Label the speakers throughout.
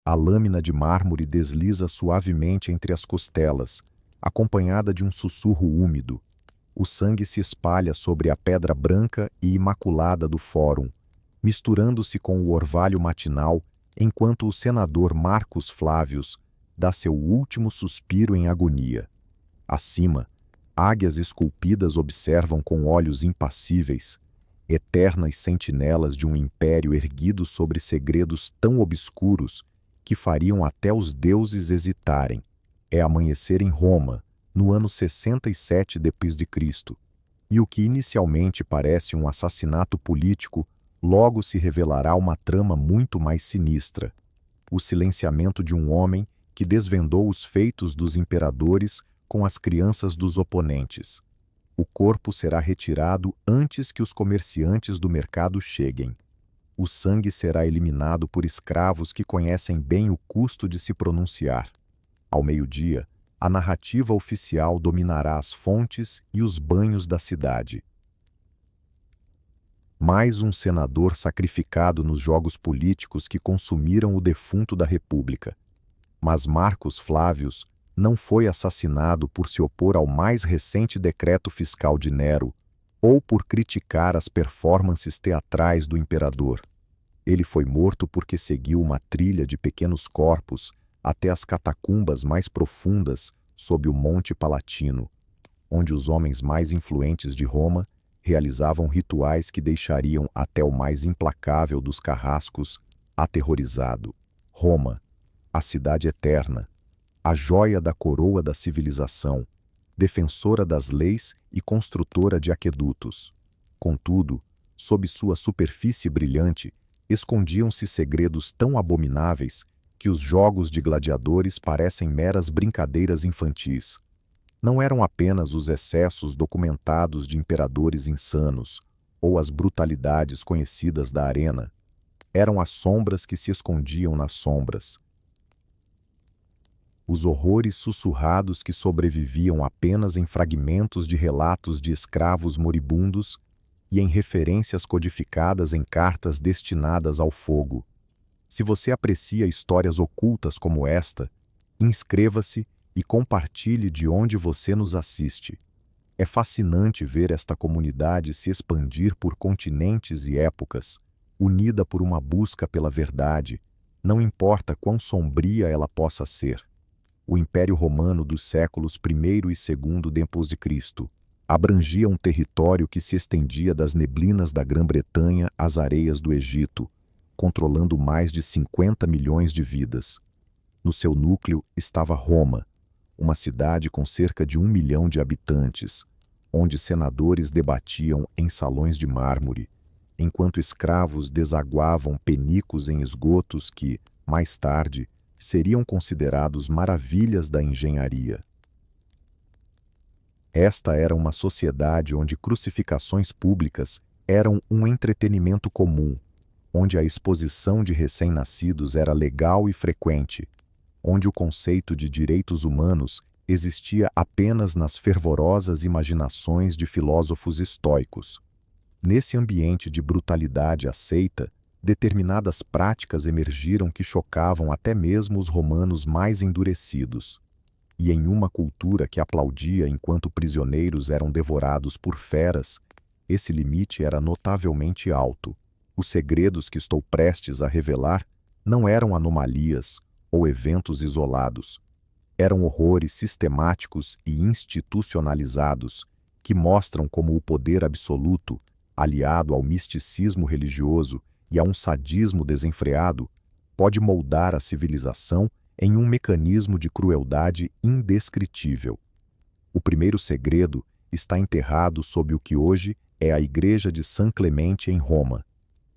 Speaker 1: A lâmina de mármore desliza suavemente entre as costelas, acompanhada de um sussurro úmido. O sangue se espalha sobre a pedra branca e imaculada do fórum, misturando-se com o orvalho matinal, enquanto o senador Marcus Flávius dá seu último suspiro em agonia. Acima, águias esculpidas observam com olhos impassíveis, eternas sentinelas de um império erguido sobre segredos tão obscuros que fariam até os deuses hesitarem. É amanhecer em Roma, no ano 67 d.C., e o que inicialmente parece um assassinato político logo se revelará uma trama muito mais sinistra: o silenciamento de um homem que desvendou os feitos dos imperadores com as crianças dos oponentes. O corpo será retirado antes que os comerciantes do mercado cheguem. O sangue será eliminado por escravos que conhecem bem o custo de se pronunciar. Ao meio-dia, a narrativa oficial dominará as fontes e os banhos da cidade. Mais um senador sacrificado nos jogos políticos que consumiram o defunto da República. Mas Marcus Flávius não foi assassinado por se opor ao mais recente decreto fiscal de Nero ou por criticar as performances teatrais do imperador. Ele foi morto porque seguiu uma trilha de pequenos corpos até as catacumbas mais profundas sob o Monte Palatino, onde os homens mais influentes de Roma realizavam rituais que deixariam até o mais implacável dos carrascos aterrorizado. Roma, a cidade eterna, a joia da coroa da civilização, defensora das leis e construtora de aquedutos. Contudo, sob sua superfície brilhante, escondiam-se segredos tão abomináveis que os jogos de gladiadores parecem meras brincadeiras infantis. Não eram apenas os excessos documentados de imperadores insanos ou as brutalidades conhecidas da arena. Eram as sombras que se escondiam nas sombras. Os horrores sussurrados que sobreviviam apenas em fragmentos de relatos de escravos moribundos e em referências codificadas em cartas destinadas ao fogo. Se você aprecia histórias ocultas como esta, inscreva-se e compartilhe de onde você nos assiste. É fascinante ver esta comunidade se expandir por continentes e épocas, unida por uma busca pela verdade, não importa quão sombria ela possa ser. O Império Romano dos séculos I e II d.C. abrangia um território que se estendia das neblinas da Grã-Bretanha às areias do Egito, controlando mais de 50 milhões de vidas. No seu núcleo estava Roma, uma cidade com cerca de 1 milhão de habitantes, onde senadores debatiam em salões de mármore, enquanto escravos desaguavam penicos em esgotos que, mais tarde, seriam considerados maravilhas da engenharia. Esta era uma sociedade onde crucificações públicas eram um entretenimento comum, onde a exposição de recém-nascidos era legal e frequente, onde o conceito de direitos humanos existia apenas nas fervorosas imaginações de filósofos estoicos. Nesse ambiente de brutalidade aceita, determinadas práticas emergiram que chocavam até mesmo os romanos mais endurecidos. E em uma cultura que aplaudia enquanto prisioneiros eram devorados por feras, esse limite era notavelmente alto. Os segredos que estou prestes a revelar não eram anomalias ou eventos isolados. Eram horrores sistemáticos e institucionalizados que mostram como o poder absoluto, aliado ao misticismo religioso e a um sadismo desenfreado, pode moldar a civilização em um mecanismo de crueldade indescritível. O primeiro segredo está enterrado sob o que hoje é a Igreja de San Clemente em Roma,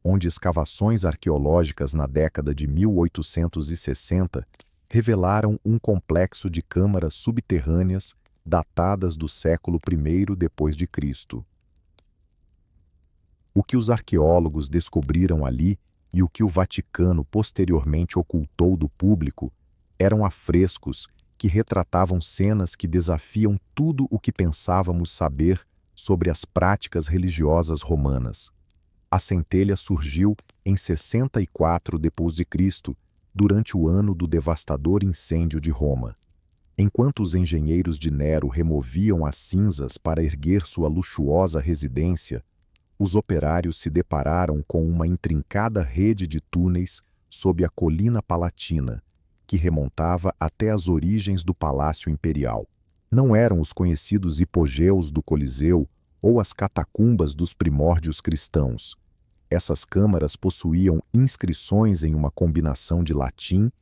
Speaker 1: onde escavações arqueológicas na década de 1860 revelaram um complexo de câmaras subterrâneas datadas do século I d.C. O que os arqueólogos descobriram ali e o que o Vaticano posteriormente ocultou do público eram afrescos que retratavam cenas que desafiam tudo o que pensávamos saber sobre as práticas religiosas romanas. A centelha surgiu em 64 d.C., durante o ano do devastador incêndio de Roma. Enquanto os engenheiros de Nero removiam as cinzas para erguer sua luxuosa residência, os operários se depararam com uma intrincada rede de túneis sob a colina palatina, que remontava até as origens do Palácio Imperial. Não eram os conhecidos hipogeus do Coliseu ou as catacumbas dos primórdios cristãos. Essas câmaras possuíam inscrições em uma combinação de latim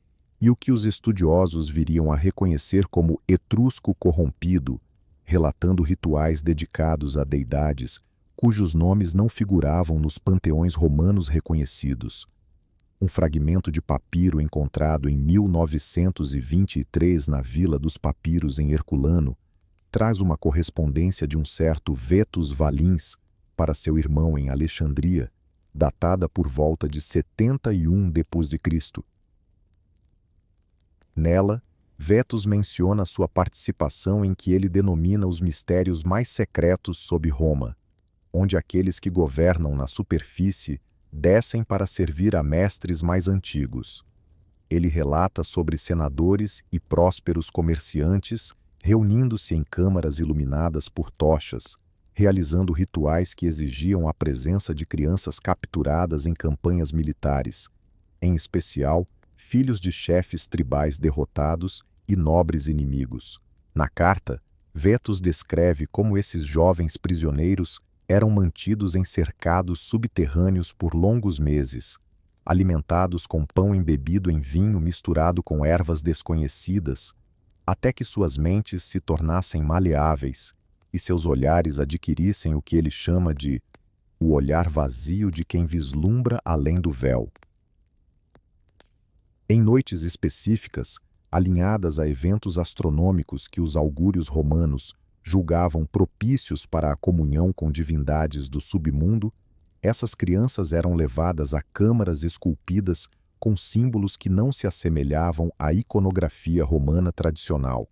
Speaker 1: e o que os estudiosos viriam a reconhecer como etrusco corrompido, relatando rituais dedicados a deidades cujos nomes não figuravam nos panteões romanos reconhecidos. Um fragmento de papiro encontrado em 1923 na Vila dos Papiros em Herculano traz uma correspondência de um certo Vetus Valins para seu irmão em Alexandria, datada por volta de 71 d.C. Nela, Vetus menciona sua participação em que ele denomina os mistérios mais secretos sob Roma, onde aqueles que governam na superfície descem para servir a mestres mais antigos. Ele relata sobre senadores e prósperos comerciantes reunindo-se em câmaras iluminadas por tochas, realizando rituais que exigiam a presença de crianças capturadas em campanhas militares, em especial filhos de chefes tribais derrotados e nobres inimigos. Na carta, Vetus descreve como esses jovens prisioneiros eram mantidos em cercados subterrâneos por longos meses, alimentados com pão embebido em vinho misturado com ervas desconhecidas, até que suas mentes se tornassem maleáveis e seus olhares adquirissem o que ele chama de o olhar vazio de quem vislumbra além do véu. Em noites específicas, alinhadas a eventos astronômicos que os augúrios romanos julgavam propícios para a comunhão com divindades do submundo, essas crianças eram levadas a câmaras esculpidas com símbolos que não se assemelhavam à iconografia romana tradicional.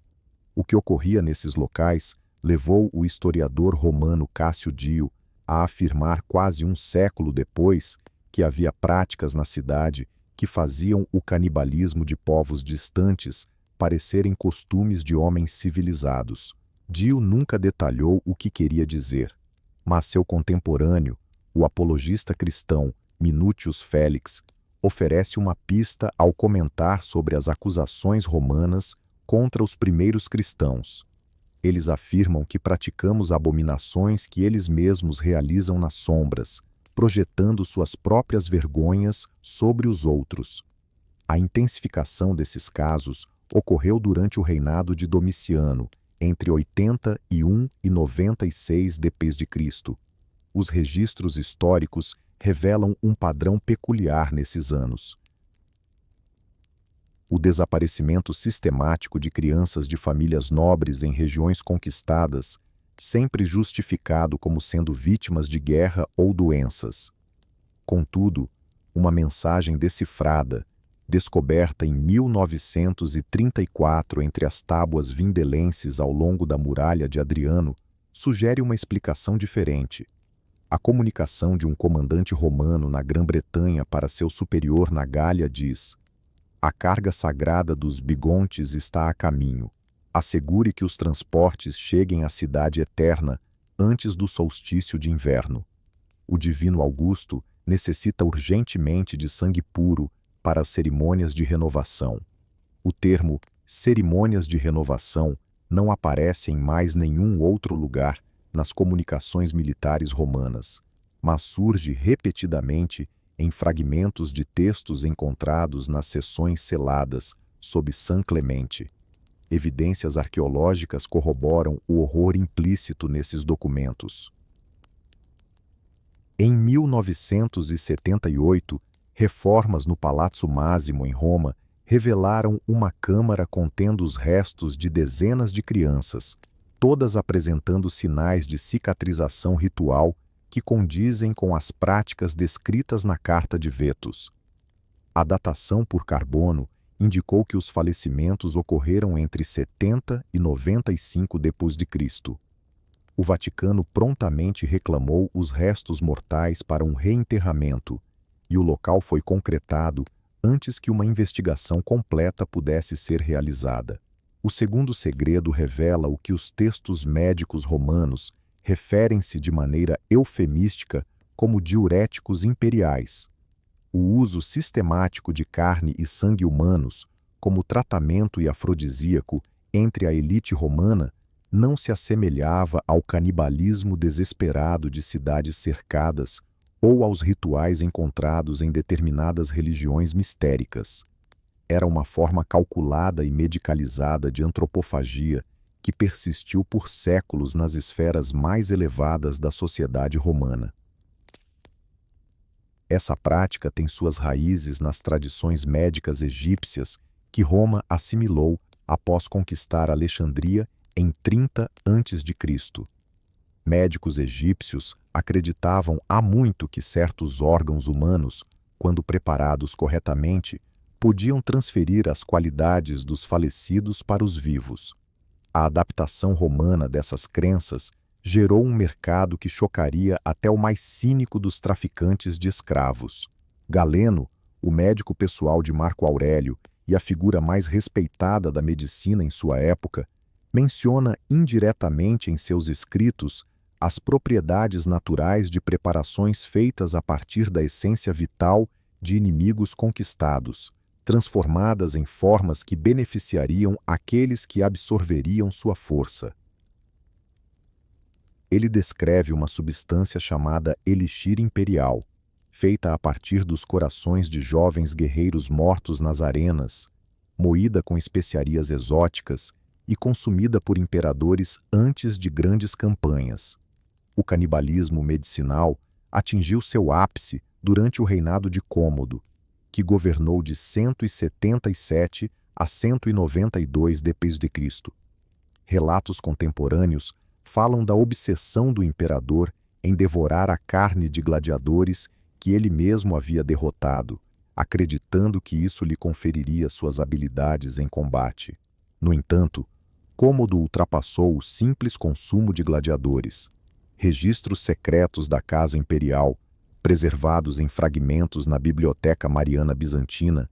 Speaker 1: O que ocorria nesses locais levou o historiador romano Cássio Dio a afirmar quase um século depois que havia práticas na cidade que faziam o canibalismo de povos distantes parecerem costumes de homens civilizados. Dio nunca detalhou o que queria dizer, mas seu contemporâneo, o apologista cristão Minutius Félix, oferece uma pista ao comentar sobre as acusações romanas contra os primeiros cristãos. Eles afirmam que praticamos abominações que eles mesmos realizam nas sombras, projetando suas próprias vergonhas sobre os outros. A intensificação desses casos ocorreu durante o reinado de Domiciano, entre 81 e 96 d.C. Os registros históricos revelam um padrão peculiar nesses anos. O desaparecimento sistemático de crianças de famílias nobres em regiões conquistadas, sempre justificado como sendo vítimas de guerra ou doenças. Contudo, uma mensagem decifrada, descoberta em 1934 entre as tábuas vindelenses ao longo da muralha de Adriano, sugere uma explicação diferente. A comunicação de um comandante romano na Grã-Bretanha para seu superior na Gália diz: "A carga sagrada dos bigontes está a caminho. Assegure que os transportes cheguem à cidade eterna antes do solstício de inverno. O divino Augusto necessita urgentemente de sangue puro para as cerimônias de renovação." O termo cerimônias de renovação não aparece em mais nenhum outro lugar nas comunicações militares romanas, mas surge repetidamente em fragmentos de textos encontrados nas seções seladas sob São Clemente. Evidências arqueológicas corroboram o horror implícito nesses documentos. Em 1978, reformas no Palazzo Massimo, em Roma, revelaram uma câmara contendo os restos de dezenas de crianças, todas apresentando sinais de cicatrização ritual que condizem com as práticas descritas na Carta de Vetus. A datação por carbono indicou que os falecimentos ocorreram entre 70 e 95 d.C. O Vaticano prontamente reclamou os restos mortais para um reenterramento, e o local foi concretado antes que uma investigação completa pudesse ser realizada. O segundo segredo revela o que os textos médicos romanos referem-se de maneira eufemística como diuréticos imperiais. O uso sistemático de carne e sangue humanos como tratamento e afrodisíaco entre a elite romana não se assemelhava ao canibalismo desesperado de cidades cercadas ou aos rituais encontrados em determinadas religiões mistéricas. Era uma forma calculada e medicalizada de antropofagia que persistiu por séculos nas esferas mais elevadas da sociedade romana. Essa prática tem suas raízes nas tradições médicas egípcias que Roma assimilou após conquistar Alexandria em 30 a.C. Médicos egípcios acreditavam há muito que certos órgãos humanos, quando preparados corretamente, podiam transferir as qualidades dos falecidos para os vivos. A adaptação romana dessas crenças gerou um mercado que chocaria até o mais cínico dos traficantes de escravos. Galeno, o médico pessoal de Marco Aurélio e a figura mais respeitada da medicina em sua época, menciona indiretamente em seus escritos as propriedades naturais de preparações feitas a partir da essência vital de inimigos conquistados, transformadas em formas que beneficiariam aqueles que absorveriam sua força. Ele descreve uma substância chamada elixir imperial, feita a partir dos corações de jovens guerreiros mortos nas arenas, moída com especiarias exóticas e consumida por imperadores antes de grandes campanhas. O canibalismo medicinal atingiu seu ápice durante o reinado de Cômodo, que governou de 177 a 192 d.C. Relatos contemporâneos falam da obsessão do imperador em devorar a carne de gladiadores que ele mesmo havia derrotado, acreditando que isso lhe conferiria suas habilidades em combate. No entanto, Cômodo ultrapassou o simples consumo de gladiadores. Registros secretos da Casa Imperial, preservados em fragmentos na Biblioteca Mariana Bizantina,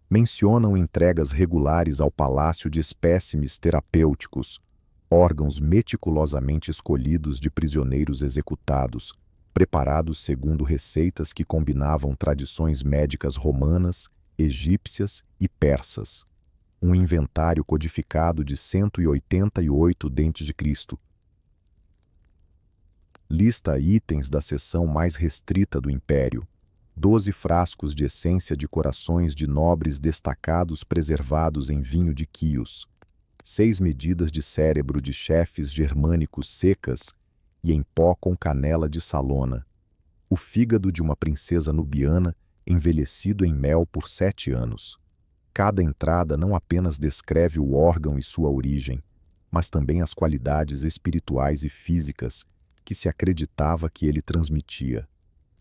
Speaker 1: mencionam entregas regulares ao palácio de espécimes terapêuticos, órgãos meticulosamente escolhidos de prisioneiros executados, preparados segundo receitas que combinavam tradições médicas romanas, egípcias e persas. Um inventário codificado de 188 d.C. Lista itens da seção mais restrita do Império. 12 frascos de essência de corações de nobres destacados preservados em vinho de Quios. 6 medidas de cérebro de chefes germânicos secas e em pó com canela de Salona. O fígado de uma princesa nubiana envelhecido em mel por 7 anos. Cada entrada não apenas descreve o órgão e sua origem, mas também as qualidades espirituais e físicas que se acreditava que ele transmitia.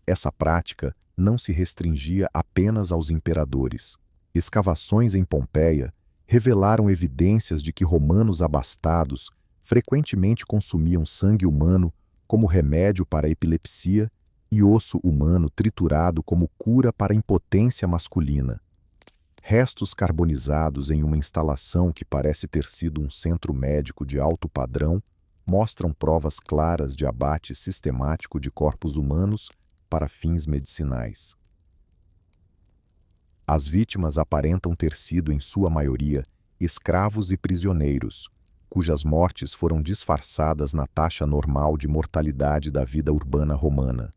Speaker 1: Essa prática não se restringia apenas aos imperadores. Escavações em Pompeia revelaram evidências de que romanos abastados frequentemente consumiam sangue humano como remédio para a epilepsia e osso humano triturado como cura para a impotência masculina. Restos carbonizados em uma instalação que parece ter sido um centro médico de alto padrão mostram provas claras de abate sistemático de corpos humanos para fins medicinais. As vítimas aparentam ter sido, em sua maioria, escravos e prisioneiros, cujas mortes foram disfarçadas na taxa normal de mortalidade da vida urbana romana.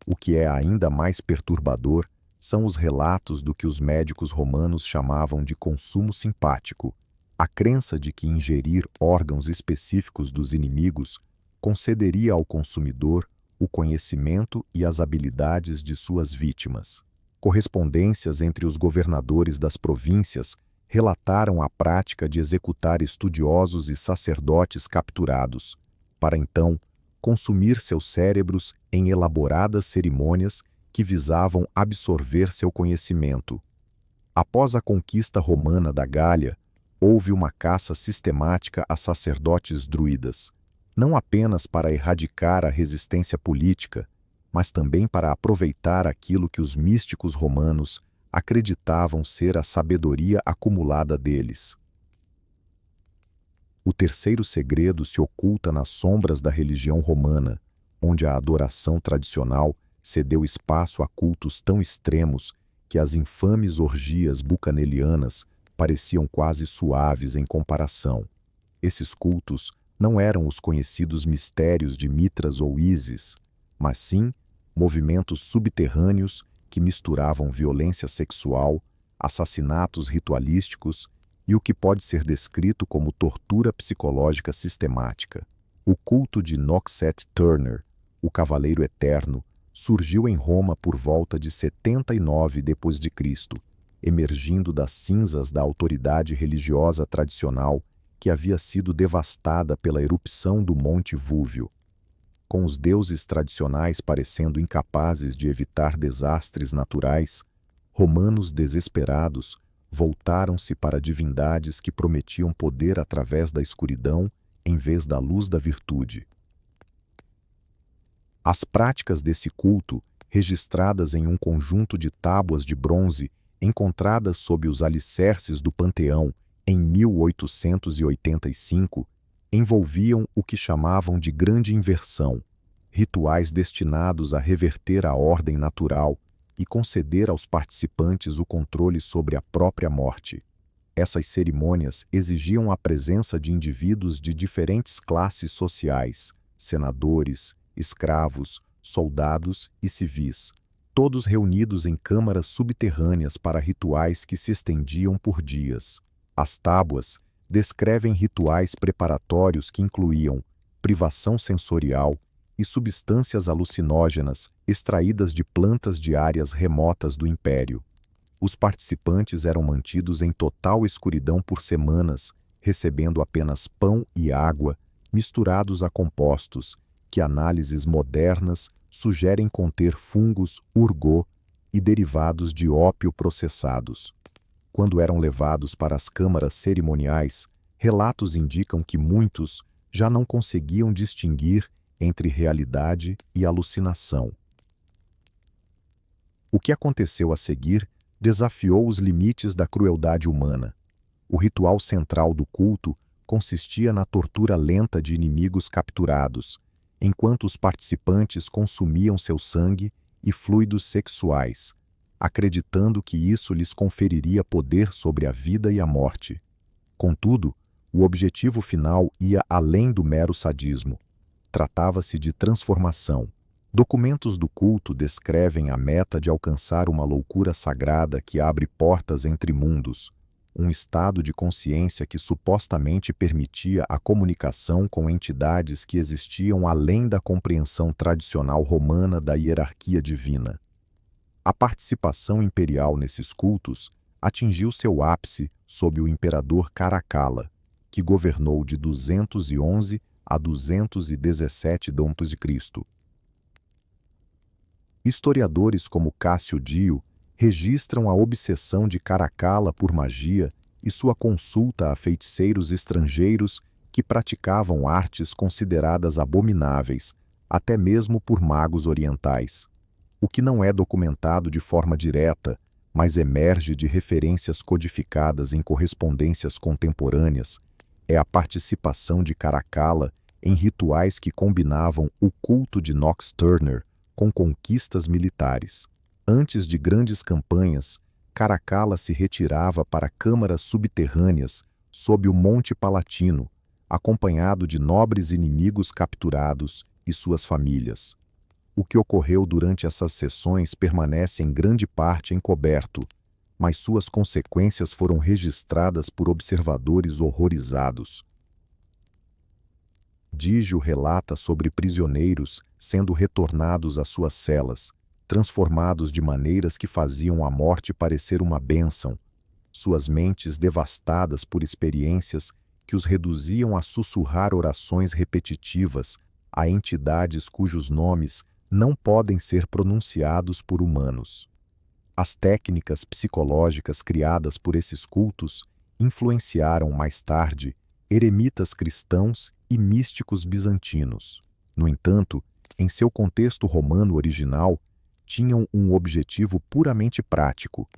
Speaker 1: O que é ainda mais perturbador são os relatos do que os médicos romanos chamavam de consumo simpático, a crença de que ingerir órgãos específicos dos inimigos concederia ao consumidor o conhecimento e as habilidades de suas vítimas. Correspondências entre os governadores das províncias relataram a prática de executar estudiosos e sacerdotes capturados, para então consumir seus cérebros em elaboradas cerimônias que visavam absorver seu conhecimento. Após a conquista romana da Gália, houve uma caça sistemática a sacerdotes druidas, não apenas para erradicar a resistência política, mas também para aproveitar aquilo que os místicos romanos acreditavam ser a sabedoria acumulada deles. O terceiro segredo se oculta nas sombras da religião romana, onde a adoração tradicional cedeu espaço a cultos tão extremos que as infames orgias bucanelianas pareciam quase suaves em comparação. Esses cultos não eram os conhecidos mistérios de Mitras ou Ísis, mas sim movimentos subterrâneos que misturavam violência sexual, assassinatos ritualísticos e o que pode ser descrito como tortura psicológica sistemática. O culto de Noxet Turner, o Cavaleiro Eterno, surgiu em Roma por volta de 79 d.C., emergindo das cinzas da autoridade religiosa tradicional que havia sido devastada pela erupção do Monte Vúvio. Com os deuses tradicionais parecendo incapazes de evitar desastres naturais, romanos desesperados voltaram-se para divindades que prometiam poder através da escuridão em vez da luz da virtude. As práticas desse culto, registradas em um conjunto de tábuas de bronze encontradas sob os alicerces do Panteão em 1885, envolviam o que chamavam de grande inversão, rituais destinados a reverter a ordem natural e conceder aos participantes o controle sobre a própria morte. Essas cerimônias exigiam a presença de indivíduos de diferentes classes sociais, senadores, escravos, soldados e civis, todos reunidos em câmaras subterrâneas para rituais que se estendiam por dias. As tábuas descrevem rituais preparatórios que incluíam privação sensorial e substâncias alucinógenas extraídas de plantas de áreas remotas do Império. Os participantes eram mantidos em total escuridão por semanas, recebendo apenas pão e água, misturados a compostos que análises modernas sugerem conter fungos urgô e derivados de ópio processados. Quando eram levados para as câmaras cerimoniais, relatos indicam que muitos já não conseguiam distinguir entre realidade e alucinação. O que aconteceu a seguir desafiou os limites da crueldade humana. O ritual central do culto consistia na tortura lenta de inimigos capturados, enquanto os participantes consumiam seu sangue e fluidos sexuais, acreditando que isso lhes conferiria poder sobre a vida e a morte. Contudo, o objetivo final ia além do mero sadismo. Tratava-se de transformação. Documentos do culto descrevem a meta de alcançar uma loucura sagrada que abre portas entre mundos, um estado de consciência que supostamente permitia a comunicação com entidades que existiam além da compreensão tradicional romana da hierarquia divina. A participação imperial nesses cultos atingiu seu ápice sob o imperador Caracalla, que governou de 211 a 217 d.C. Historiadores como Cássio Dio registram a obsessão de Caracalla por magia e sua consulta a feiticeiros estrangeiros que praticavam artes consideradas abomináveis, até mesmo por magos orientais. O que não é documentado de forma direta, mas emerge de referências codificadas em correspondências contemporâneas, é a participação de Caracalla em rituais que combinavam o culto de Nox Turner com conquistas militares. Antes de grandes campanhas, Caracalla se retirava para câmaras subterrâneas sob o Monte Palatino, acompanhado de nobres inimigos capturados e suas famílias. O que ocorreu durante essas sessões permanece em grande parte encoberto, mas suas consequências foram registradas por observadores horrorizados. Dígio relata sobre prisioneiros sendo retornados às suas celas, transformados de maneiras que faziam a morte parecer uma bênção, suas mentes devastadas por experiências que os reduziam a sussurrar orações repetitivas a entidades cujos nomes não podem ser pronunciados por humanos. As técnicas psicológicas criadas por esses cultos influenciaram mais tarde eremitas cristãos e místicos bizantinos. No entanto, em seu contexto romano original, tinham um objetivo puramente prático: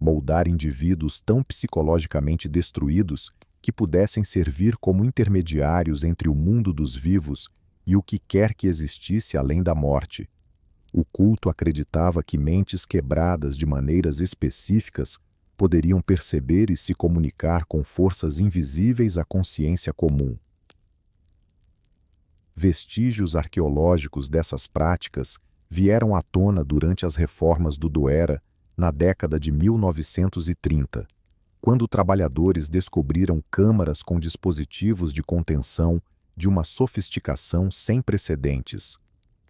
Speaker 1: moldar indivíduos tão psicologicamente destruídos que pudessem servir como intermediários entre o mundo dos vivos e o que quer que existisse além da morte. O culto acreditava que mentes quebradas de maneiras específicas poderiam perceber e se comunicar com forças invisíveis à consciência comum. Vestígios arqueológicos dessas práticas vieram à tona durante as reformas do Doera na década de 1930, quando trabalhadores descobriram câmaras com dispositivos de contenção de uma sofisticação sem precedentes.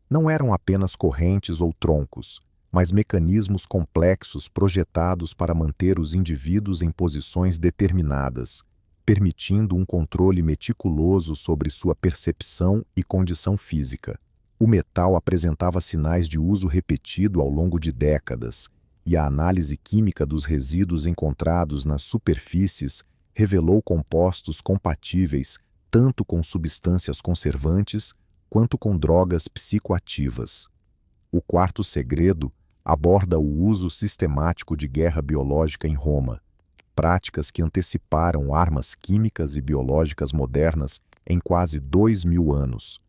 Speaker 1: Não eram apenas correntes ou troncos, mas mecanismos complexos projetados para manter os indivíduos em posições determinadas, permitindo um controle meticuloso sobre sua percepção e condição física. O metal apresentava sinais de uso repetido ao longo de décadas, e a análise química dos resíduos encontrados nas superfícies revelou compostos compatíveis tanto com substâncias conservantes quanto com drogas psicoativas. O quarto segredo aborda o uso sistemático de guerra biológica em Roma, práticas que anteciparam armas químicas e biológicas modernas em quase 2000 anos.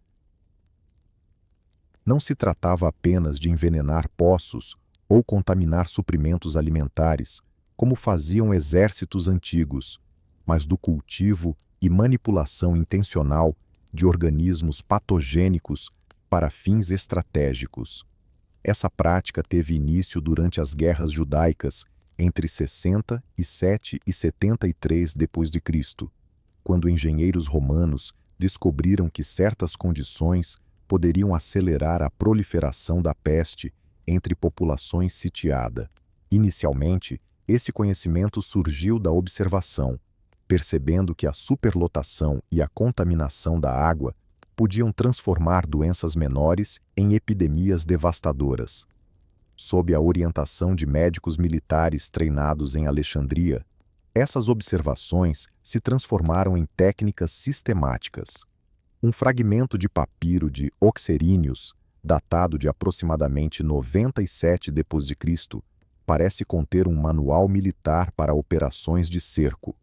Speaker 1: Não se tratava apenas de envenenar poços ou contaminar suprimentos alimentares, como faziam exércitos antigos, mas do cultivo e manipulação intencional de organismos patogênicos para fins estratégicos. Essa prática teve início durante as guerras judaicas entre 67 e 73 d.C., quando engenheiros romanos descobriram que certas condições poderiam acelerar a proliferação da peste entre populações sitiadas. Inicialmente, esse conhecimento surgiu da observação, percebendo que a superlotação e a contaminação da água podiam transformar doenças menores em epidemias devastadoras. Sob a orientação de médicos militares treinados em Alexandria, essas observações se transformaram em técnicas sistemáticas. Um fragmento de papiro de Oxerinius, datado de aproximadamente 97 d.C., parece conter um manual militar para operações de cerco.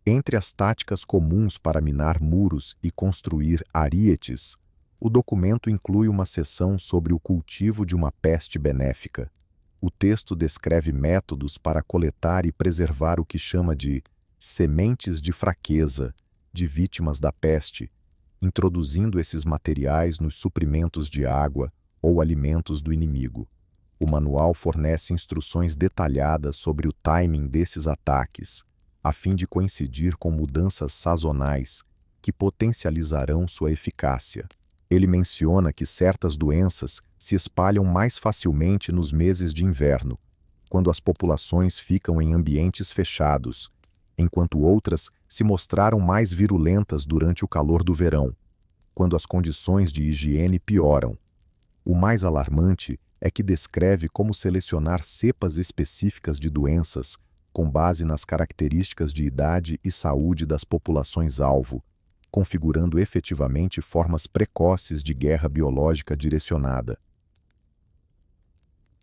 Speaker 1: Entre as táticas comuns para minar muros e construir arietes, o documento inclui uma seção sobre o cultivo de uma peste benéfica. O texto descreve métodos para coletar e preservar o que chama de sementes de fraqueza de vítimas da peste, introduzindo esses materiais nos suprimentos de água ou alimentos do inimigo. O manual fornece instruções detalhadas sobre o timing desses ataques, a fim de coincidir com mudanças sazonais que potencializarão sua eficácia. Ele menciona que certas doenças se espalham mais facilmente nos meses de inverno, quando as populações ficam em ambientes fechados, enquanto outras se mostraram mais virulentas durante o calor do verão, quando as condições de higiene pioram. O mais alarmante é que descreve como selecionar cepas específicas de doenças com base nas características de idade e saúde das populações-alvo, configurando efetivamente formas precoces de guerra biológica direcionada.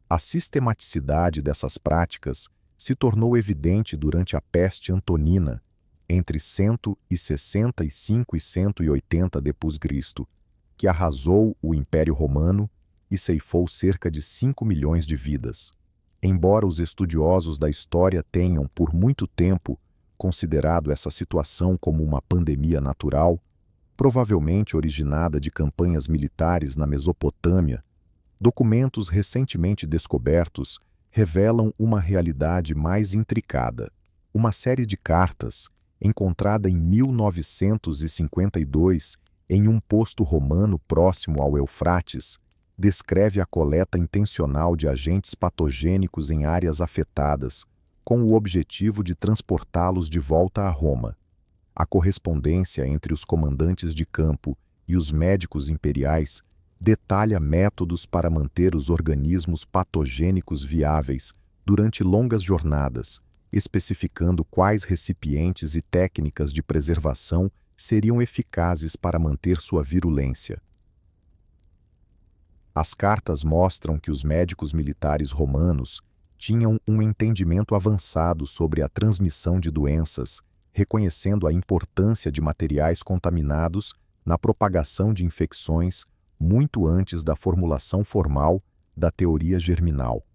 Speaker 1: A sistematicidade dessas práticas se tornou evidente durante a peste antonina, entre 165 e 180 d.C., que arrasou o Império Romano e ceifou cerca de 5 milhões de vidas. Embora os estudiosos da história tenham, por muito tempo, considerado essa situação como uma pandemia natural, provavelmente originada de campanhas militares na Mesopotâmia, documentos recentemente descobertos revelam uma realidade mais intricada. Uma série de cartas, encontrada em 1952 em um posto romano próximo ao Eufrates, descreve a coleta intencional de agentes patogênicos em áreas afetadas, com o objetivo de transportá-los de volta a Roma. A correspondência entre os comandantes de campo e os médicos imperiais detalha métodos para manter os organismos patogênicos viáveis durante longas jornadas, especificando quais recipientes e técnicas de preservação seriam eficazes para manter sua virulência. As cartas mostram que os médicos militares romanos tinham um entendimento avançado sobre a transmissão de doenças, reconhecendo a importância de materiais contaminados na propagação de infecções muito antes da formulação formal da teoria germinal.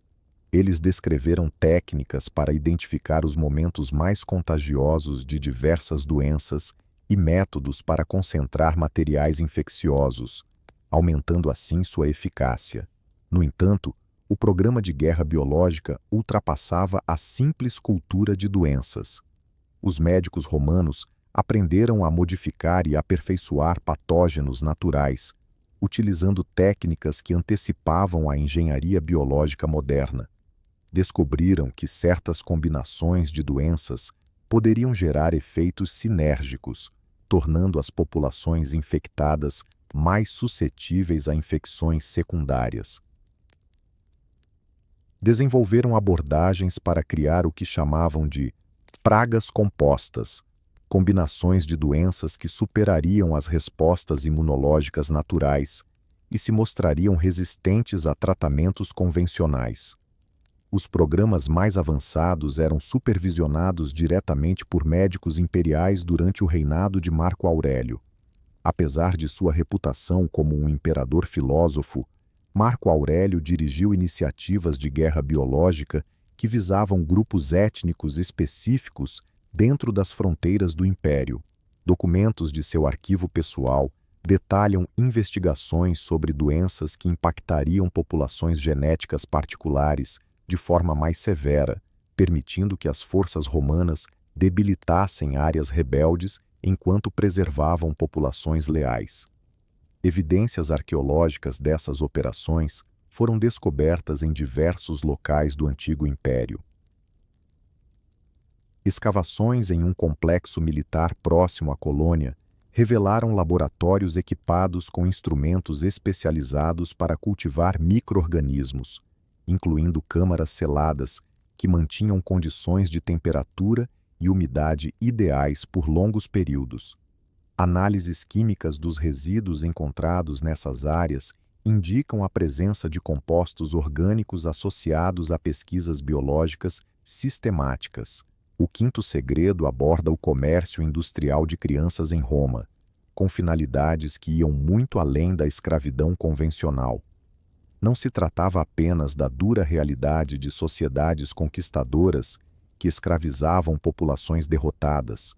Speaker 1: Eles descreveram técnicas para identificar os momentos mais contagiosos de diversas doenças e métodos para concentrar materiais infecciosos, aumentando assim sua eficácia. No entanto, o programa de guerra biológica ultrapassava a simples cultura de doenças. Os médicos romanos aprenderam a modificar e aperfeiçoar patógenos naturais, utilizando técnicas que antecipavam a engenharia biológica moderna. Descobriram que certas combinações de doenças poderiam gerar efeitos sinérgicos, tornando as populações infectadas mais suscetíveis a infecções secundárias. Desenvolveram abordagens para criar o que chamavam de pragas compostas, combinações de doenças que superariam as respostas imunológicas naturais e se mostrariam resistentes a tratamentos convencionais. Os programas mais avançados eram supervisionados diretamente por médicos imperiais durante o reinado de Marco Aurélio. Apesar de sua reputação como um imperador filósofo, Marco Aurélio dirigiu iniciativas de guerra biológica que visavam grupos étnicos específicos dentro das fronteiras do império. Documentos de seu arquivo pessoal detalham investigações sobre doenças que impactariam populações genéticas particulares de forma mais severa, permitindo que as forças romanas debilitassem áreas rebeldes enquanto preservavam populações leais. Evidências arqueológicas dessas operações foram descobertas em diversos locais do Antigo Império. Escavações em um complexo militar próximo à colônia revelaram laboratórios equipados com instrumentos especializados para cultivar micro-organismos, incluindo câmaras seladas que mantinham condições de temperatura e umidade ideais por longos períodos. Análises químicas dos resíduos encontrados nessas áreas indicam a presença de compostos orgânicos associados a pesquisas biológicas sistemáticas. O quinto segredo aborda o comércio industrial de crianças em Roma, com finalidades que iam muito além da escravidão convencional. Não se tratava apenas da dura realidade de sociedades conquistadoras que escravizavam populações derrotadas.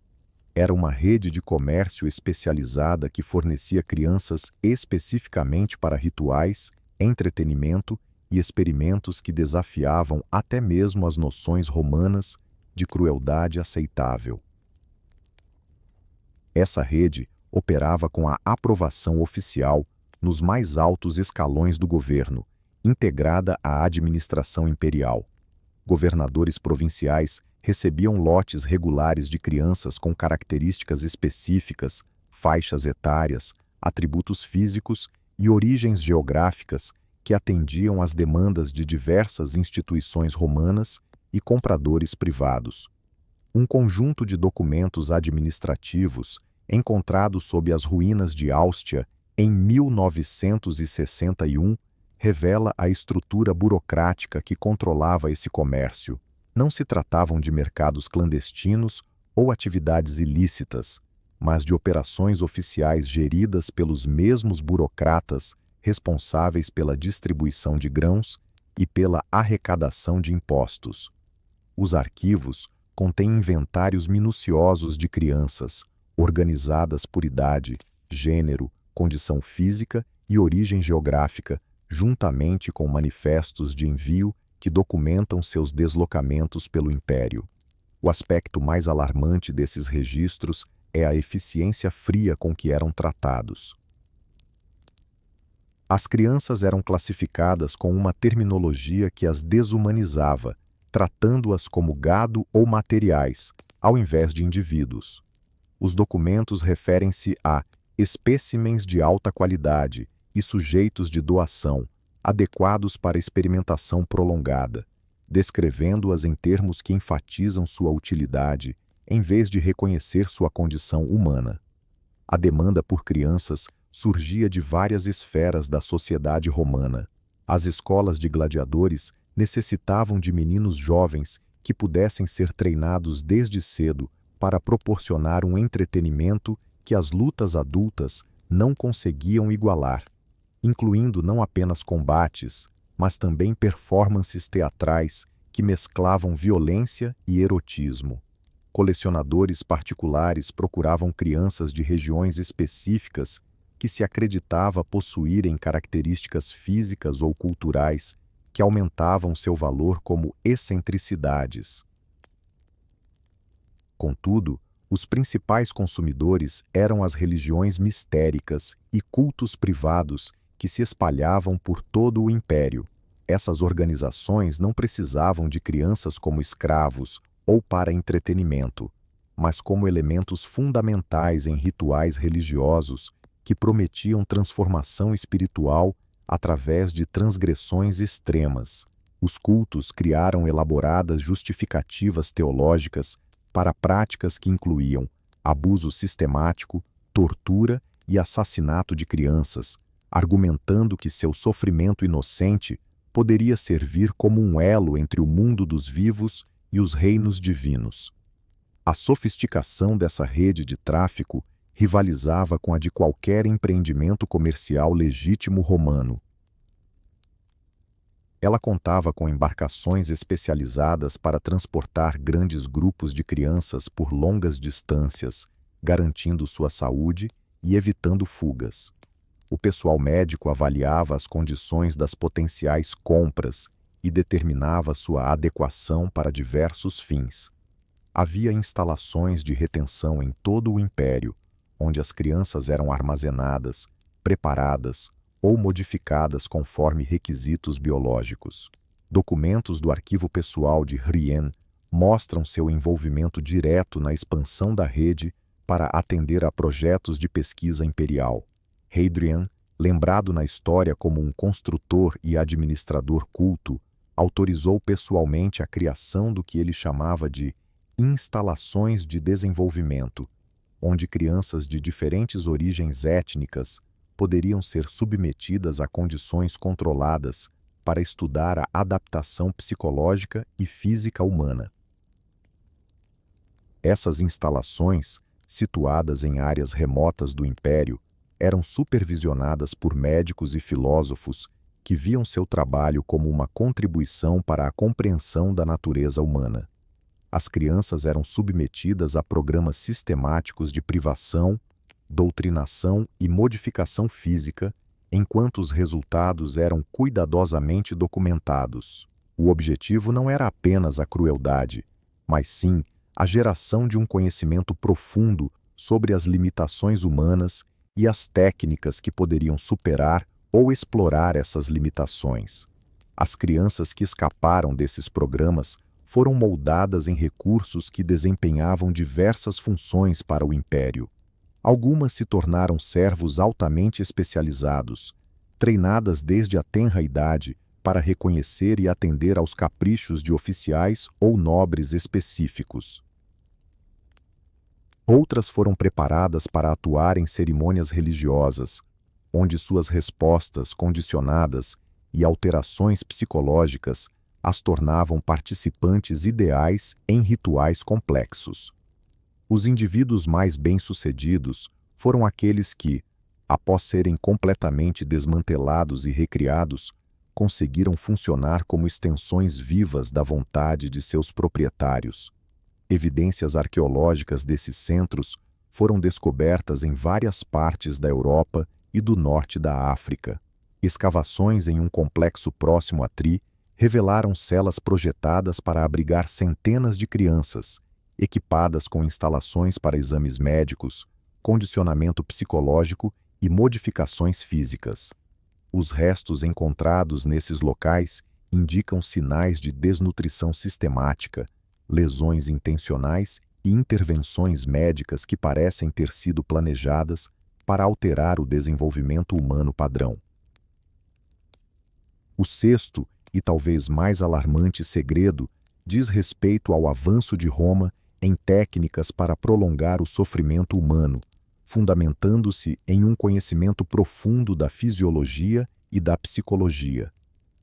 Speaker 1: Era uma rede de comércio especializada que fornecia crianças especificamente para rituais, entretenimento e experimentos que desafiavam até mesmo as noções romanas de crueldade aceitável. Essa rede operava com a aprovação oficial nos mais altos escalões do governo, integrada à administração imperial. Governadores provinciais recebiam lotes regulares de crianças com características específicas, faixas etárias, atributos físicos e origens geográficas que atendiam às demandas de diversas instituições romanas e compradores privados. Um conjunto de documentos administrativos encontrado sob as ruínas de Áustia em 1961 revela a estrutura burocrática que controlava esse comércio. Não se tratavam de mercados clandestinos ou atividades ilícitas, mas de operações oficiais geridas pelos mesmos burocratas responsáveis pela distribuição de grãos e pela arrecadação de impostos. Os arquivos contêm inventários minuciosos de crianças, organizadas por idade, gênero, condição física e origem geográfica, juntamente com manifestos de envio que documentam seus deslocamentos pelo império. O aspecto mais alarmante desses registros é a eficiência fria com que eram tratados. As crianças eram classificadas com uma terminologia que as desumanizava, tratando-as como gado ou materiais, ao invés de indivíduos. Os documentos referem-se a espécimens de alta qualidade e sujeitos de doação, adequados para experimentação prolongada, descrevendo-as em termos que enfatizam sua utilidade, em vez de reconhecer sua condição humana. A demanda por crianças surgia de várias esferas da sociedade romana. As escolas de gladiadores necessitavam de meninos jovens que pudessem ser treinados desde cedo para proporcionar um entretenimento que as lutas adultas não conseguiam igualar, incluindo não apenas combates, mas também performances teatrais que mesclavam violência e erotismo. Colecionadores particulares procuravam crianças de regiões específicas que se acreditava possuírem características físicas ou culturais que aumentavam seu valor como excentricidades. Contudo, os principais consumidores eram as religiões mistéricas e cultos privados que se espalhavam por todo o império. Essas organizações não precisavam de crianças como escravos ou para entretenimento, mas como elementos fundamentais em rituais religiosos que prometiam transformação espiritual através de transgressões extremas. Os cultos criaram elaboradas justificativas teológicas para práticas que incluíam abuso sistemático, tortura e assassinato de crianças, argumentando que seu sofrimento inocente poderia servir como um elo entre o mundo dos vivos e os reinos divinos. A sofisticação dessa rede de tráfico rivalizava com a de qualquer empreendimento comercial legítimo romano. Ela contava com embarcações especializadas para transportar grandes grupos de crianças por longas distâncias, garantindo sua saúde e evitando fugas. O pessoal médico avaliava as condições das potenciais compras e determinava sua adequação para diversos fins. Havia instalações de retenção em todo o império, onde as crianças eram armazenadas, preparadas ou modificadas conforme requisitos biológicos. Documentos do arquivo pessoal de Hrien mostram seu envolvimento direto na expansão da rede para atender a projetos de pesquisa imperial. Hadrian, lembrado na história como um construtor e administrador culto, autorizou pessoalmente a criação do que ele chamava de instalações de desenvolvimento, onde crianças de diferentes origens étnicas poderiam ser submetidas a condições controladas para estudar a adaptação psicológica e física humana. Essas instalações, situadas em áreas remotas do Império, eram supervisionadas por médicos e filósofos que viam seu trabalho como uma contribuição para a compreensão da natureza humana. As crianças eram submetidas a programas sistemáticos de privação, doutrinação e modificação física, enquanto os resultados eram cuidadosamente documentados. O objetivo não era apenas a crueldade, mas sim a geração de um conhecimento profundo sobre as limitações humanas e as técnicas que poderiam superar ou explorar essas limitações. As crianças que escaparam desses programas foram moldadas em recursos que desempenhavam diversas funções para o Império. Algumas se tornaram servos altamente especializados, treinadas desde a tenra idade para reconhecer e atender aos caprichos de oficiais ou nobres específicos. Outras foram preparadas para atuar em cerimônias religiosas, onde suas respostas condicionadas e alterações psicológicas as tornavam participantes ideais em rituais complexos. Os indivíduos mais bem-sucedidos foram aqueles que, após serem completamente desmantelados e recriados, conseguiram funcionar como extensões vivas da vontade de seus proprietários. Evidências arqueológicas desses centros foram descobertas em várias partes da Europa e do norte da África. Escavações em um complexo próximo a Tri revelaram celas projetadas para abrigar centenas de crianças, equipadas com instalações para exames médicos, condicionamento psicológico e modificações físicas. Os restos encontrados nesses locais indicam sinais de desnutrição sistemática, lesões intencionais e intervenções médicas que parecem ter sido planejadas para alterar o desenvolvimento humano padrão. O sexto e talvez mais alarmante segredo diz respeito ao avanço de Roma em técnicas para prolongar o sofrimento humano, fundamentando-se em um conhecimento profundo da fisiologia e da psicologia.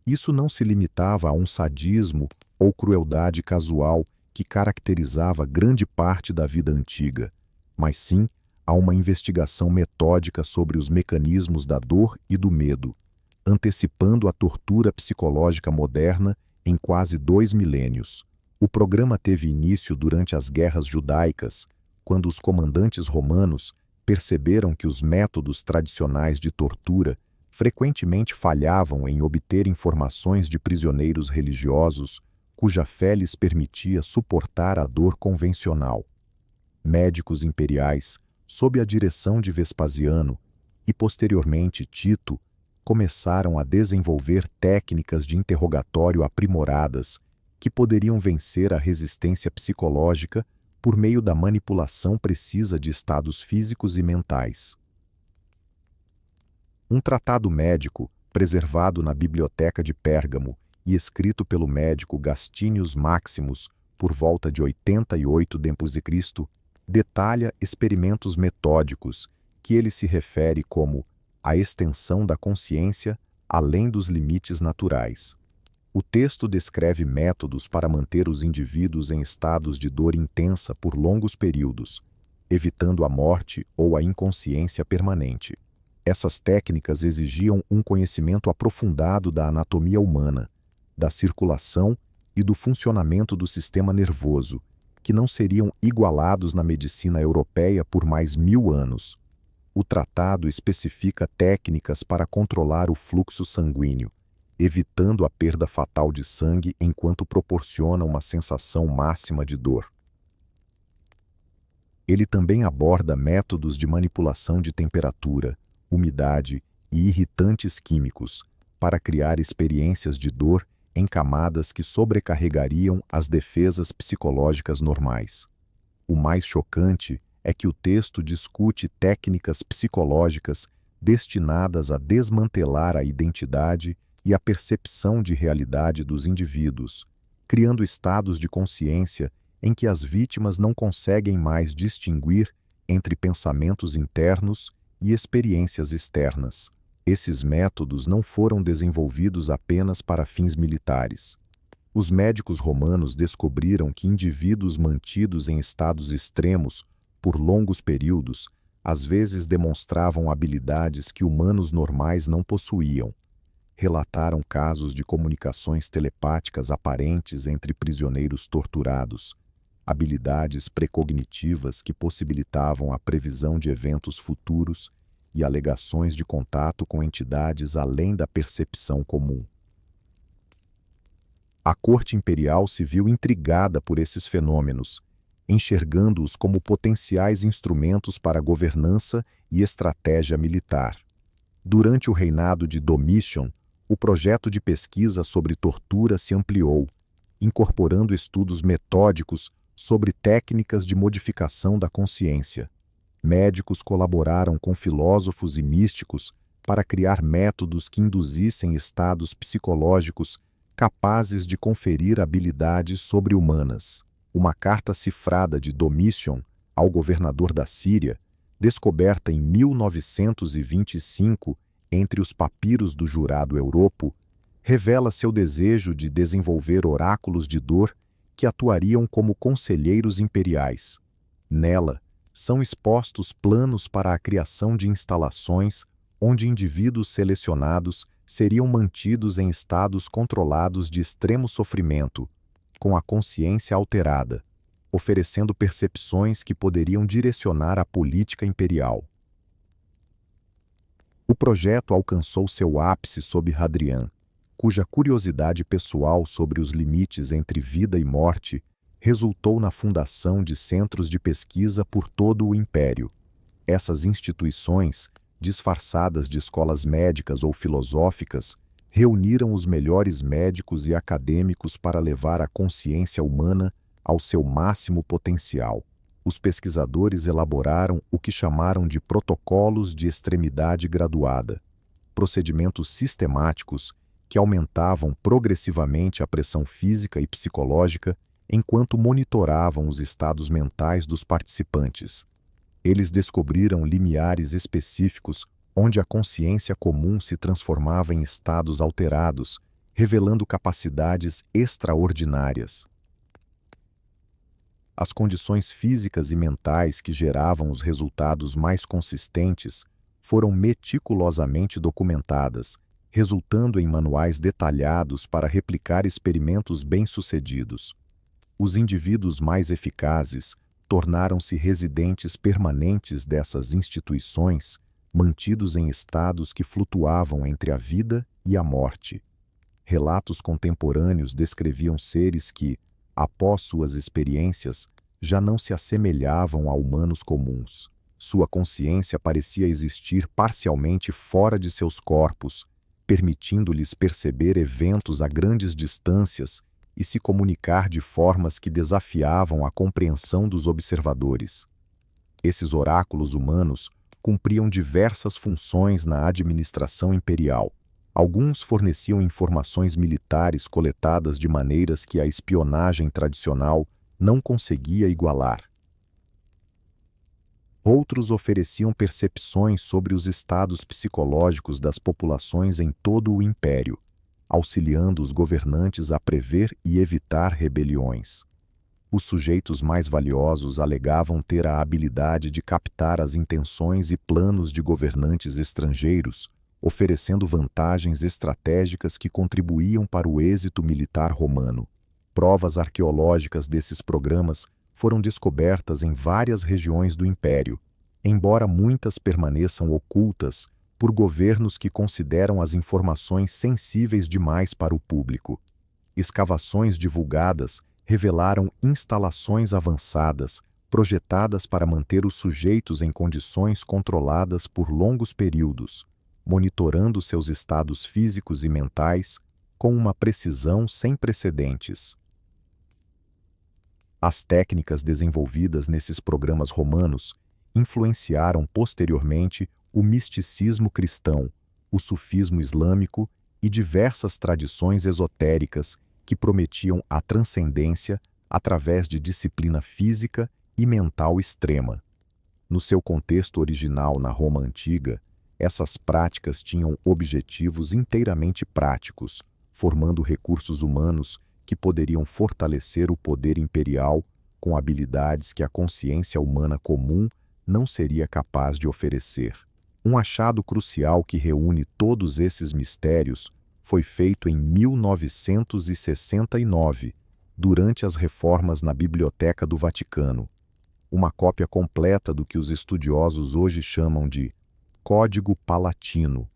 Speaker 1: Isso não se limitava a um sadismo ou crueldade casual que caracterizava grande parte da vida antiga, mas sim a uma investigação metódica sobre os mecanismos da dor e do medo, antecipando a tortura psicológica moderna em quase 2 milênios. O programa teve início durante as guerras judaicas, quando os comandantes romanos perceberam que os métodos tradicionais de tortura frequentemente falhavam em obter informações de prisioneiros religiosos cuja fé lhes permitia suportar a dor convencional. Médicos imperiais, sob a direção de Vespasiano e posteriormente Tito, começaram a desenvolver técnicas de interrogatório aprimoradas que poderiam vencer a resistência psicológica por meio da manipulação precisa de estados físicos e mentais. Um tratado médico, preservado na biblioteca de Pérgamo e escrito pelo médico Gastínius Maximus por volta de 88 d.C., detalha experimentos metódicos que ele se refere como a extensão da consciência além dos limites naturais. O texto descreve métodos para manter os indivíduos em estados de dor intensa por longos períodos, evitando a morte ou a inconsciência permanente. Essas técnicas exigiam um conhecimento aprofundado da anatomia humana, da circulação e do funcionamento do sistema nervoso, que não seriam igualados na medicina europeia por mais 1000 anos. O tratado especifica técnicas para controlar o fluxo sanguíneo, evitando a perda fatal de sangue enquanto proporciona uma sensação máxima de dor. Ele também aborda métodos de manipulação de temperatura, umidade e irritantes químicos para criar experiências de dor em camadas que sobrecarregariam as defesas psicológicas normais. O mais chocante é que o texto discute técnicas psicológicas destinadas a desmantelar a identidade e a percepção de realidade dos indivíduos, criando estados de consciência em que as vítimas não conseguem mais distinguir entre pensamentos internos e experiências externas. Esses métodos não foram desenvolvidos apenas para fins militares. Os médicos romanos descobriram que indivíduos mantidos em estados extremos por longos períodos às vezes demonstravam habilidades que humanos normais não possuíam. Relataram casos de comunicações telepáticas aparentes entre prisioneiros torturados, habilidades precognitivas que possibilitavam a previsão de eventos futuros e alegações de contato com entidades além da percepção comum. A corte imperial se viu intrigada por esses fenômenos, enxergando-os como potenciais instrumentos para governança e estratégia militar. Durante o reinado de Domitian, o projeto de pesquisa sobre tortura se ampliou, incorporando estudos metódicos sobre técnicas de modificação da consciência. Médicos colaboraram com filósofos e místicos para criar métodos que induzissem estados psicológicos capazes de conferir habilidades sobre-humanas. Uma carta cifrada de Domitian ao governador da Síria, descoberta em 1925 entre os papiros do Jurado Europo, revela seu desejo de desenvolver oráculos de dor que atuariam como conselheiros imperiais. Nela, são expostos planos para a criação de instalações onde indivíduos selecionados seriam mantidos em estados controlados de extremo sofrimento, com a consciência alterada, oferecendo percepções que poderiam direcionar a política imperial. O projeto alcançou seu ápice sob Hadrian, cuja curiosidade pessoal sobre os limites entre vida e morte resultou na fundação de centros de pesquisa por todo o império. Essas instituições, disfarçadas de escolas médicas ou filosóficas, reuniram os melhores médicos e acadêmicos para levar a consciência humana ao seu máximo potencial. Os pesquisadores elaboraram o que chamaram de protocolos de extremidade graduada, procedimentos sistemáticos que aumentavam progressivamente a pressão física e psicológica enquanto monitoravam os estados mentais dos participantes. Eles descobriram limiares específicos onde a consciência comum se transformava em estados alterados revelando capacidades extraordinárias. As condições físicas e mentais que geravam os resultados mais consistentes foram meticulosamente documentadas, resultando em manuais detalhados para replicar experimentos bem-sucedidos. Os indivíduos mais eficazes tornaram-se residentes permanentes dessas instituições, mantidos em estados que flutuavam entre a vida e a morte. Relatos contemporâneos descreviam seres que, após suas experiências, já não se assemelhavam a humanos comuns. Sua consciência parecia existir parcialmente fora de seus corpos, permitindo-lhes perceber eventos a grandes distâncias e se comunicar de formas que desafiavam a compreensão dos observadores. Esses oráculos humanos cumpriam diversas funções na administração imperial. Alguns forneciam informações militares coletadas de maneiras que a espionagem tradicional não conseguia igualar. Outros ofereciam percepções sobre os estados psicológicos das populações em todo o império, auxiliando os governantes a prever e evitar rebeliões. Os sujeitos mais valiosos alegavam ter a habilidade de captar as intenções e planos de governantes estrangeiros, oferecendo vantagens estratégicas que contribuíam para o êxito militar romano. Provas arqueológicas desses programas foram descobertas em várias regiões do Império, embora muitas permaneçam ocultas por governos que consideram as informações sensíveis demais para o público. Escavações divulgadas revelaram instalações avançadas, projetadas para manter os sujeitos em condições controladas por longos períodos, monitorando seus estados físicos e mentais com uma precisão sem precedentes. As técnicas desenvolvidas nesses programas romanos influenciaram posteriormente o misticismo cristão, o sufismo islâmico e diversas tradições esotéricas que prometiam a transcendência através de disciplina física e mental extrema. No seu contexto original na Roma antiga, essas práticas tinham objetivos inteiramente práticos, formando recursos humanos que poderiam fortalecer o poder imperial com habilidades que a consciência humana comum não seria capaz de oferecer. Um achado crucial que reúne todos esses mistérios foi feito em 1969, durante as reformas na Biblioteca do Vaticano. Uma cópia completa do que os estudiosos hoje chamam de Código Palatino,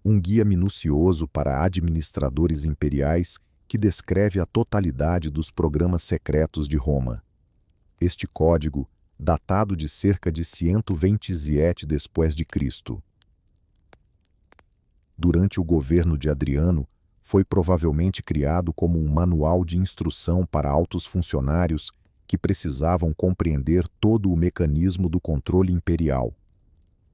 Speaker 1: um guia minucioso para administradores imperiais que descreve a totalidade dos programas secretos de Roma. Este código, datado de cerca de 127 depois de Cristo. Durante o governo de Adriano, foi provavelmente criado como um manual de instrução para altos funcionários que precisavam compreender todo o mecanismo do controle imperial.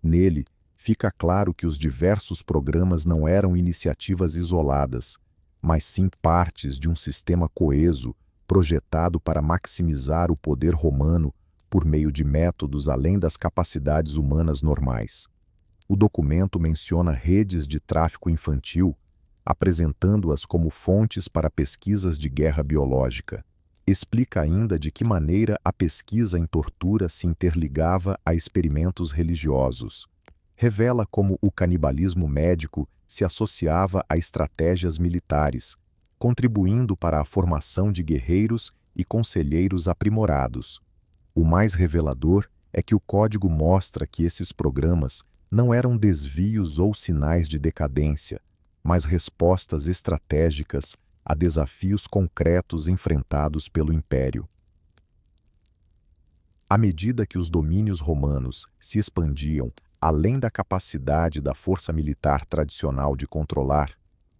Speaker 1: Nele, fica claro que os diversos programas não eram iniciativas isoladas, mas sim partes de um sistema coeso projetado para maximizar o poder romano por meio de métodos além das capacidades humanas normais. O documento menciona redes de tráfico infantil, apresentando-as como fontes para pesquisas de guerra biológica. Explica ainda de que maneira a pesquisa em tortura se interligava a experimentos religiosos. Revela como o canibalismo médico se associava a estratégias militares, contribuindo para a formação de guerreiros e conselheiros aprimorados. O mais revelador é que o código mostra que esses programas não eram desvios ou sinais de decadência, mas respostas estratégicas a desafios concretos enfrentados pelo Império. À medida que os domínios romanos se expandiam além da capacidade da força militar tradicional de controlar,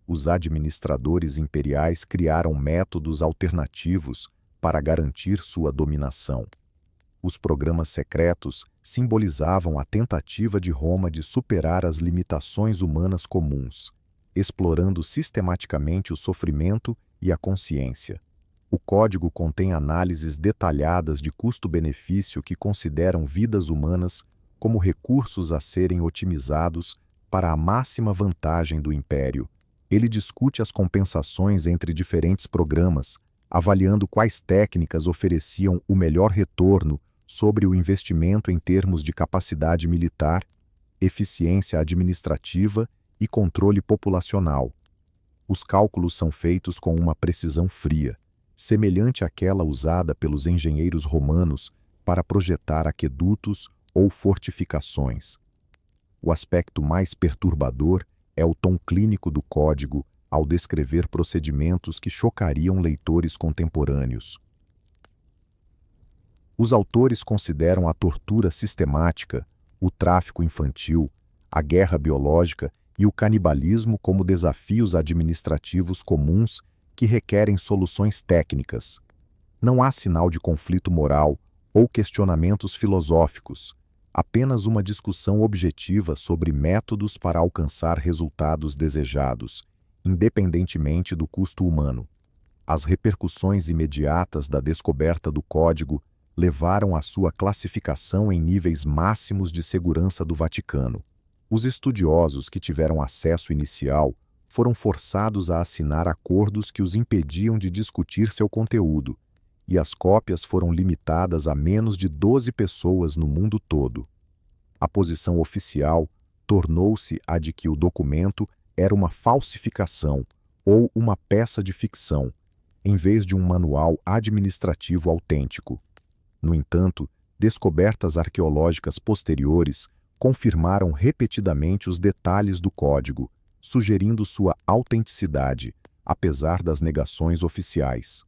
Speaker 1: os administradores imperiais criaram métodos alternativos para garantir sua dominação. Os programas secretos simbolizavam a tentativa de Roma de superar as limitações humanas comuns, explorando sistematicamente o sofrimento e a consciência. O código contém análises detalhadas de custo-benefício que consideram vidas humanas como recursos a serem otimizados para a máxima vantagem do Império, Ele discute as compensações entre diferentes programas, avaliando quais técnicas ofereciam o melhor retorno sobre o investimento em termos de capacidade militar, eficiência administrativa e controle populacional. Os cálculos são feitos com uma precisão fria, semelhante àquela usada pelos engenheiros romanos para projetar aquedutos ou fortificações. O aspecto mais perturbador é o tom clínico do código ao descrever procedimentos que chocariam leitores contemporâneos. Os autores consideram a tortura sistemática, o tráfico infantil, a guerra biológica e o canibalismo como desafios administrativos comuns que requerem soluções técnicas. Não há sinal de conflito moral ou questionamentos filosóficos, apenas uma discussão objetiva sobre métodos para alcançar resultados desejados, independentemente do custo humano. As repercussões imediatas da descoberta do código levaram à sua classificação em níveis máximos de segurança do Vaticano. Os estudiosos que tiveram acesso inicial foram forçados a assinar acordos que os impediam de discutir seu conteúdo, e as cópias foram limitadas a menos de 12 pessoas no mundo todo. A posição oficial tornou-se a de que o documento era uma falsificação ou uma peça de ficção, em vez de um manual administrativo autêntico. No entanto, descobertas arqueológicas posteriores confirmaram repetidamente os detalhes do código, sugerindo sua autenticidade, apesar das negações oficiais.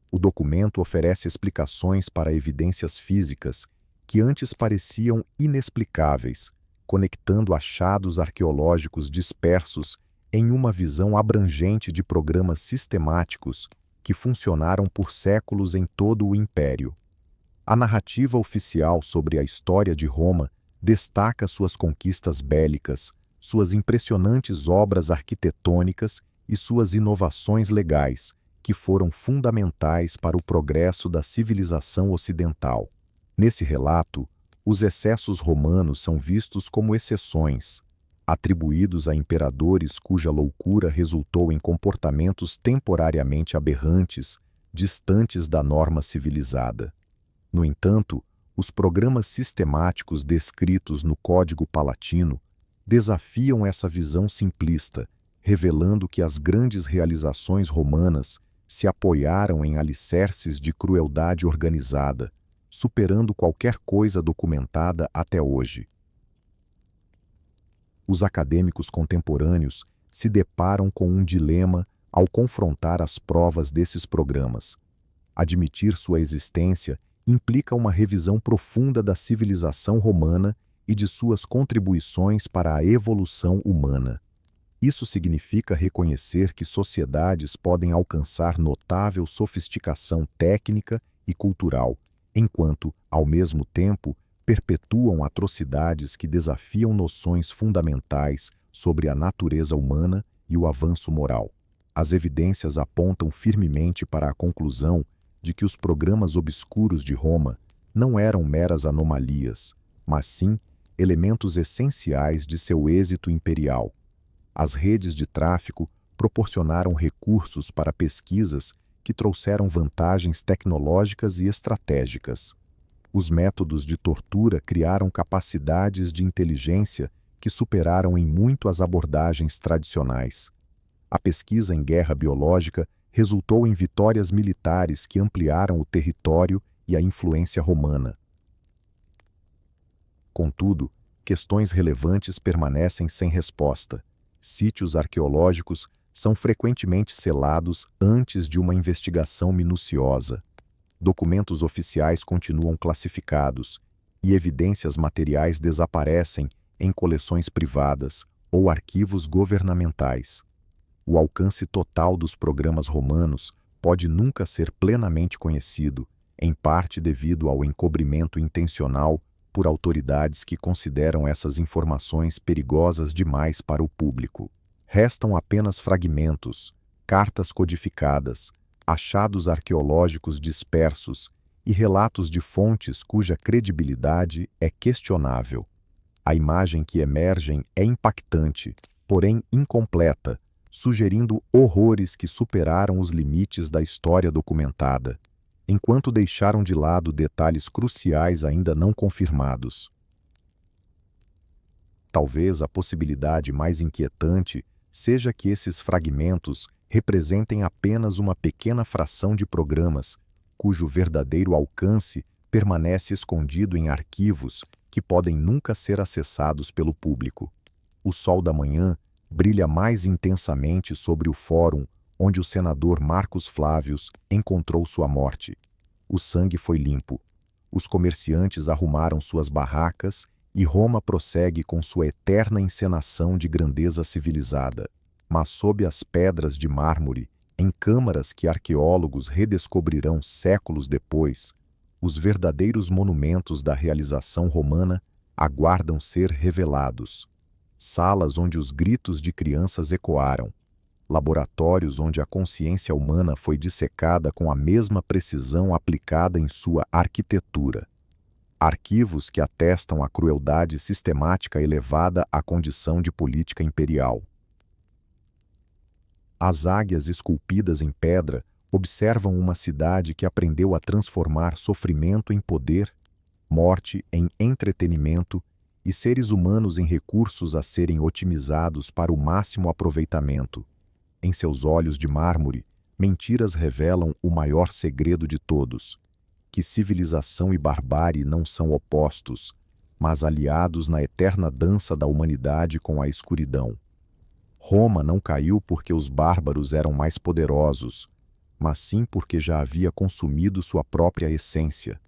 Speaker 1: O documento oferece explicações para evidências físicas que antes pareciam inexplicáveis, conectando achados arqueológicos dispersos em uma visão abrangente de programas sistemáticos que funcionaram por séculos em todo o Império. A narrativa oficial sobre a história de Roma destaca suas conquistas bélicas, suas impressionantes obras arquitetônicas e suas inovações legais, que foram fundamentais para o progresso da civilização ocidental. Nesse relato, os excessos romanos são vistos como exceções, atribuídos a imperadores cuja loucura resultou em comportamentos temporariamente aberrantes, distantes da norma civilizada. No entanto, os programas sistemáticos descritos no Código Palatino desafiam essa visão simplista, revelando que as grandes realizações romanas se apoiaram em alicerces de crueldade organizada, superando qualquer coisa documentada até hoje. Os acadêmicos contemporâneos se deparam com um dilema ao confrontar as provas desses programas. Admitir sua existência implica uma revisão profunda da civilização romana e de suas contribuições para a evolução humana. Isso significa reconhecer que sociedades podem alcançar notável sofisticação técnica e cultural, enquanto, ao mesmo tempo, perpetuam atrocidades que desafiam noções fundamentais sobre a natureza humana e o avanço moral. As evidências apontam firmemente para a conclusão de que os programas obscuros de Roma não eram meras anomalias, mas sim elementos essenciais de seu êxito imperial. As redes de tráfico proporcionaram recursos para pesquisas que trouxeram vantagens tecnológicas e estratégicas. Os métodos de tortura criaram capacidades de inteligência que superaram em muito as abordagens tradicionais. A pesquisa em guerra biológica resultou em vitórias militares que ampliaram o território e a influência romana. Contudo, questões relevantes permanecem sem resposta. Sítios arqueológicos são frequentemente selados antes de uma investigação minuciosa. Documentos oficiais continuam classificados e evidências materiais desaparecem em coleções privadas ou arquivos governamentais. O alcance total dos programas romanos pode nunca ser plenamente conhecido, em parte devido ao encobrimento intencional por autoridades que consideram essas informações perigosas demais para o público. Restam apenas fragmentos, cartas codificadas, achados arqueológicos dispersos e relatos de fontes cuja credibilidade é questionável. A imagem que emergem é impactante, porém incompleta, sugerindo horrores que superaram os limites da história documentada, enquanto deixaram de lado detalhes cruciais ainda não confirmados. Talvez a possibilidade mais inquietante seja que esses fragmentos representem apenas uma pequena fração de programas, cujo verdadeiro alcance permanece escondido em arquivos que podem nunca ser acessados pelo público. O sol da manhã brilha mais intensamente sobre o fórum onde o senador Marcos Flávios encontrou sua morte. O sangue foi limpo. Os comerciantes arrumaram suas barracas e Roma prossegue com sua eterna encenação de grandeza civilizada. Mas sob as pedras de mármore, em câmaras que arqueólogos redescobrirão séculos depois, os verdadeiros monumentos da realização romana aguardam ser revelados. Salas onde os gritos de crianças ecoaram, laboratórios onde a consciência humana foi dissecada com a mesma precisão aplicada em sua arquitetura. Arquivos que atestam a crueldade sistemática elevada à condição de política imperial. As águias esculpidas em pedra observam uma cidade que aprendeu a transformar sofrimento em poder, morte em entretenimento e seres humanos em recursos a serem otimizados para o máximo aproveitamento. Em seus olhos de mármore, mentiras revelam o maior segredo de todos: que civilização e barbárie não são opostos, mas aliados na eterna dança da humanidade com a escuridão. Roma não caiu porque os bárbaros eram mais poderosos, mas sim porque já havia consumido sua própria essência.